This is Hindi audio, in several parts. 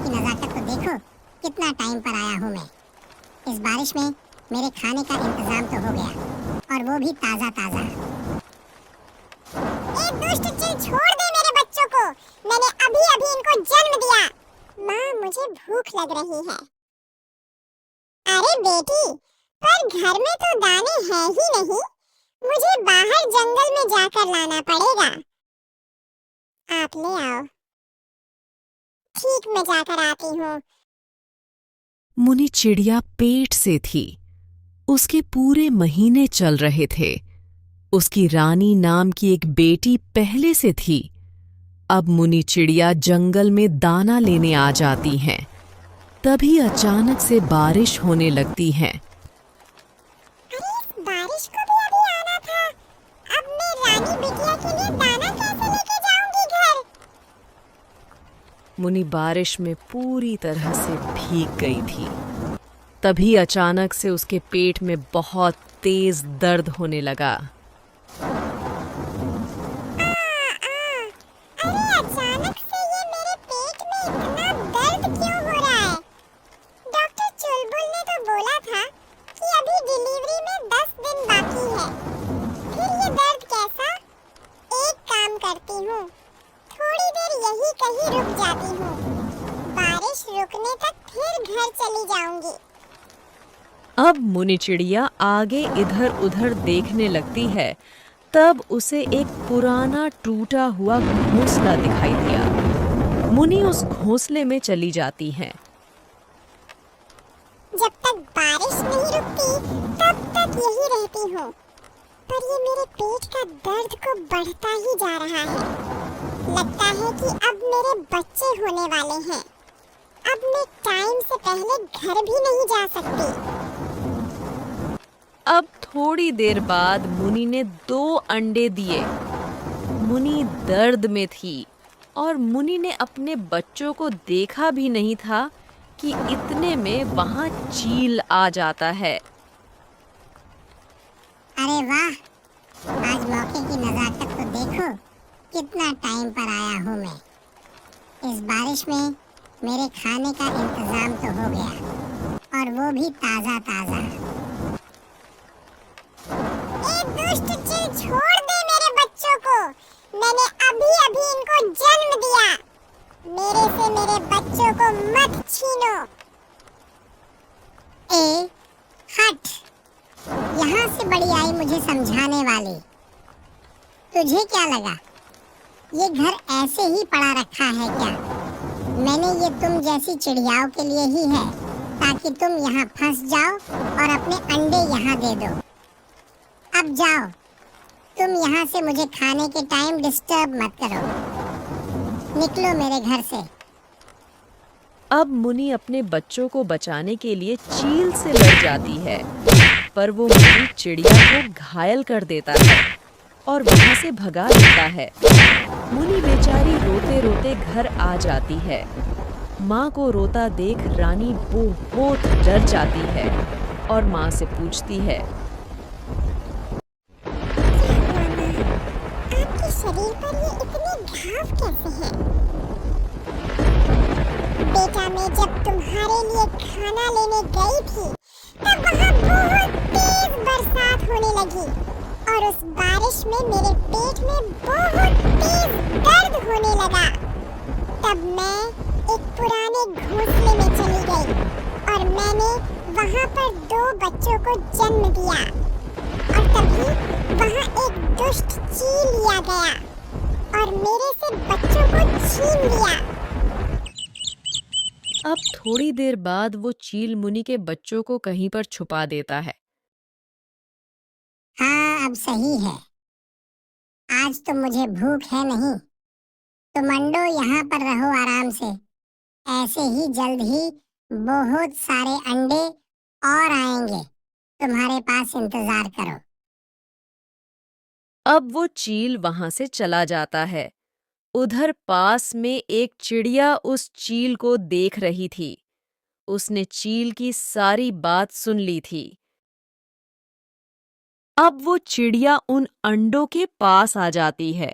की नज़ाकत को देखो, कितना टाइम पर आया हूँ मैं। इस बारिश में मेरे खाने का इंतजाम तो हो गया, और वो भी ताज़ा ताज़ा। ए दुष्ट चिल, छोड़ दे मेरे बच्चों को। मैंने अभी अभी इनको जन्म दिया। माँ, मुझे भूख लग रही है। अरे बेटी, पर घर में तो दाने हैं ही नहीं। मुझे बाहर जंगल में जाकर लाना पड़ेगा। आप ले आओ। ठीक, मैं जाकर आती हूँ। मुनि चिड़िया पेट से थी। उसके पूरे महीने चल रहे थे। उसकी रानी नाम की एक बेटी पहले से थी। अब मुनि चिड़िया जंगल में दाना लेने आ जाती हैं। तभी अचानक से बारिश होने लगती है। अरे, इस बारिश को भी अभी आना था। अब मैं रानी बिटिया के लिए दाना कैसे लेके जाऊंगी घर? मुनि बारिश में पूरी तरह से भीग गई थी। तभी अचानक से उसके पेट में बहुत तेज दर्द होने लगा। अरे, अचानक से ये मेरे पेट में इतना दर्द क्यों हो रहा है? डॉक्टर चुलबुल ने तो बोला था कि अभी डिलीवरी में 10 दिन बाकी है। फिर ये दर्द कैसा? एक काम करती हूँ, थोड़ी देर यही कहीं रुक जाती हूँ। बारिश रुकने तक फिर घर चली जाऊंगी। अब मुनि चिड़िया आगे इधर उधर देखने लगती है। तब उसे एक पुराना टूटा हुआ घोंसला दिखाई दिया। मुनि उस घोंसले में चली जाती है। जब तक बारिश नहीं रुकती तब तक यही रहती हूँ। पर ये मेरे पेट का दर्द को बढ़ता ही जा रहा है। लगता है कि अब मेरे बच्चे होने वाले हैं। अब मैं टाइम से पहले घर भी नहीं जा सकती। अब थोड़ी देर बाद मुनि ने 2 अंडे दिए। मुनि दर्द में थी और मुनि ने अपने बच्चों को देखा भी नहीं था कि इतने में वहां चील आ जाता है। अरे वाह, आज मौके की नज़ाकत तो देखो, कितना टाइम पर आया हूँ मैं। इस बारिश में मेरे खाने का इंतजाम तो हो गया, और वो भी ताज़ा ताज़ा। ए दुष्ट चिल, छोड़ दे मेरे बच्चों को। मैंने अभी अभी इनको जन्म दिया। मेरे से मेरे बच्चों को मत छीनो। ए, हट। यहाँ से बड़ी आई मुझे समझाने वाली। तुझे क्या लगा, ये घर ऐसे ही पड़ा रखा है क्या? मैंने ये तुम जैसी चिड़ियाओं के लिए ही है, ताकि तुम यहाँ फंस जाओ और अपने अंडे यहाँ दे दो। अब जाओ, तुम यहाँ से मुझे खाने के टाइम डिस्टर्ब मत करो। निकलो मेरे घर से। अब मुनि अपने बच्चों को बचाने के लिए चील से लड़ जाती है, पर वो मुनि चिड़िया को घायल कर देता है और वहां से भगा देता है। मुनि बेचारी रोते रोते घर आ जाती है। माँ को रोता देख रानी बहुत डर जाती है और माँ से पूछती है, आपके शरीर पर ये इतने घाव कैसे हैं? बेटा, मैं जब तुम्हारे लिए खाना लेने गई थी तब वहाँ बहुत तेज बरसात होने लगी, और उस बारिश में मेरे पेट में बहुत तेज दर्द होने लगा। तब मैं एक पुराने घोंसले में चली गई और मैंने वहाँ पर 2 बच्चों को जन्म दिया, और तभी वहाँ एक दुष्ट चील आ गया और मेरे से बच्चों को छीन लिया। अब थोड़ी देर बाद वो चील मुनि के बच्चों को कहीं पर छुपा देता है। हाँ, अब सही है। आज तो मुझे भूख है नहीं, तो मंडो यहाँ पर रहो आराम से। ऐसे ही जल्द ही बहुत सारे अंडे और आएंगे, तुम्हारे पास इंतजार करो। अब वो चील वहां से चला जाता है। उधर पास में एक चिड़िया उस चील को देख रही थी। उसने चील की सारी बात सुन ली थी। अब वो चिड़िया उन अंडों के पास आ जाती है।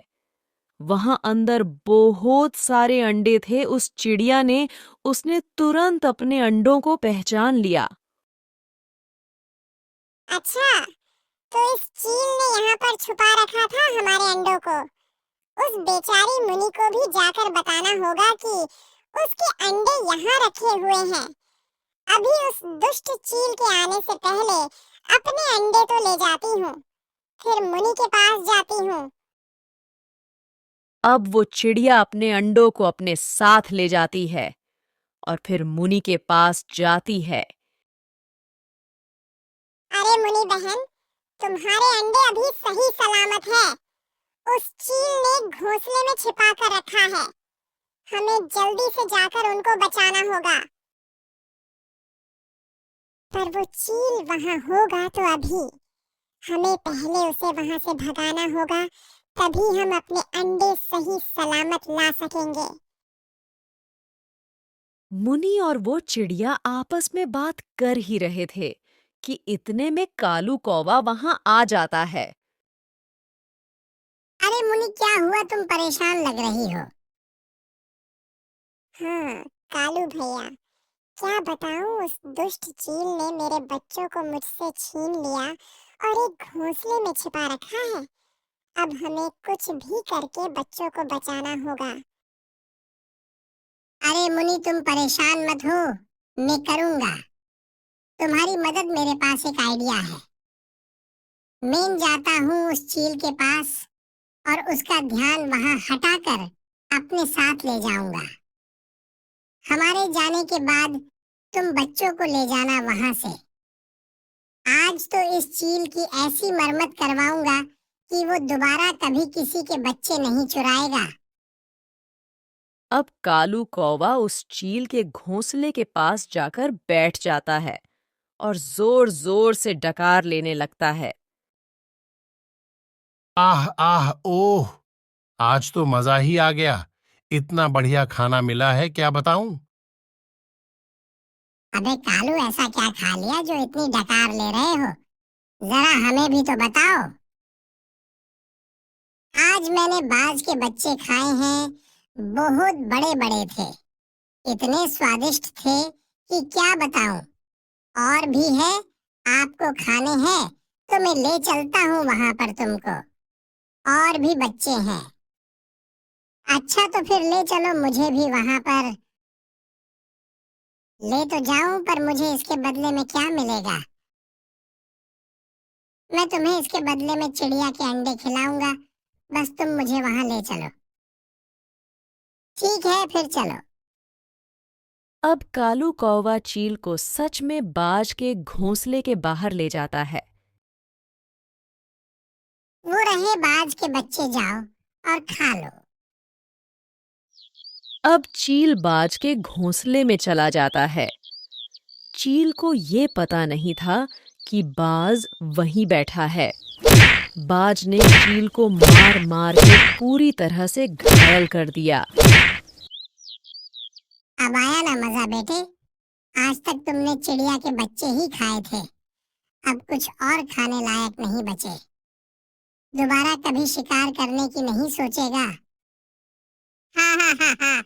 वहां अंदर बहुत सारे अंडे थे। उस चिड़िया ने उसने तुरंत अपने अंडों को पहचान लिया। अच्छा, तो इस चील ने यहाँ पर छुपा रखा था हमारे अंडों को। उस बेचारी मुनी को भी जाकर बताना होगा कि उसके अंडे यहाँ रखे हुए हैं। अभी उस दुष्ट चील के आने से पहले अपने अंडे तो ले जाती हूँ, फिर मुनि के पास जाती हूँ। अब वो चिड़िया अपने अंडों को अपने साथ ले जाती है और फिर मुनि के पास जाती है। अरे मुनि बहन, तुम्हारे अंडे अभी सही सलामत है। उस चील ने घोंसले में छिपा कर रखा है। हमें जल्दी से जाकर उनको बचाना होगा। पर वो चील वहां होगा तो अभी हमें पहले उसे वहां से भगाना होगा, तभी हम अपने अंडे सही सलामत ला सकेंगे। मुनि और वो चिड़िया आपस में बात कर ही रहे थे कि इतने में कालू कौवा वहां आ जाता है। अरे मुनि, क्या हुआ? तुम परेशान लग रही हो। हाँ कालू भैया, क्या बताऊं, उस दुष्ट चील ने मेरे बच्चों को मुझसे छीन लिया और एक घोंसले में छिपा रखा है। अब हमें कुछ भी करके बच्चों को बचाना होगा। अरे मुनि, तुम परेशान मत हो, मैं करूंगा। तुम्हारी मदद मेरे पास एक आइडिया है। मैं जाता हूँ उस चील के पास और उसका ध्यान वहां हटाकर अपने साथ ले जाऊंगा। हमारे जाने के बाद तुम बच्चों को ले जाना वहां से। आज तो इस चील की ऐसी मरम्मत करवाऊंगा कि वो दोबारा कभी किसी के बच्चे नहीं चुराएगा। अब कालू कौवा उस चील के घोंसले के पास जाकर बैठ जाता है और जोर जोर से डकार लेने लगता है। आह आह ओह, आज तो मजा ही आ गया। इतना बढ़िया खाना मिला है, क्या बताऊं। अबे कालू, ऐसा क्या खा लिया जो इतनी डकार ले रहे हो? जरा हमें भी तो बताओ। आज मैंने बाज के बच्चे खाए हैं, बहुत बड़े बड़े थे, इतने स्वादिष्ट थे कि क्या बताऊं। और भी है, आपको खाने हैं तो मैं ले चलता हूँ वहां पर तुमको। और भी बच्चे हैं। अच्छा, तो फिर ले चलो मुझे भी वहां पर। ले तो जाऊं, पर मुझे इसके बदले में क्या मिलेगा? मैं तुम्हें इसके बदले में चिड़िया के अंडे खिलाऊंगा, बस तुम मुझे वहां ले चलो। ठीक है, फिर चलो। अब कालू कौवा चील को सच में बाज के घोंसले के बाहर ले जाता है। वो रहे बाज के बच्चे, जाओ और खा लो। अब चील बाज के घोंसले में चला जाता है। चील को ये पता नहीं था कि बाज वहीं बैठा है। बाज ने चील को मार मार के पूरी तरह से घायल कर दिया। अब आया ना मजा बेटे? आज तक तुमने चिड़िया के बच्चे ही खाए थे, अब कुछ और खाने लायक नहीं बचे। दोबारा कभी शिकार करने की नहीं सोचेगा? हाँ हाँ हाँ हाँ,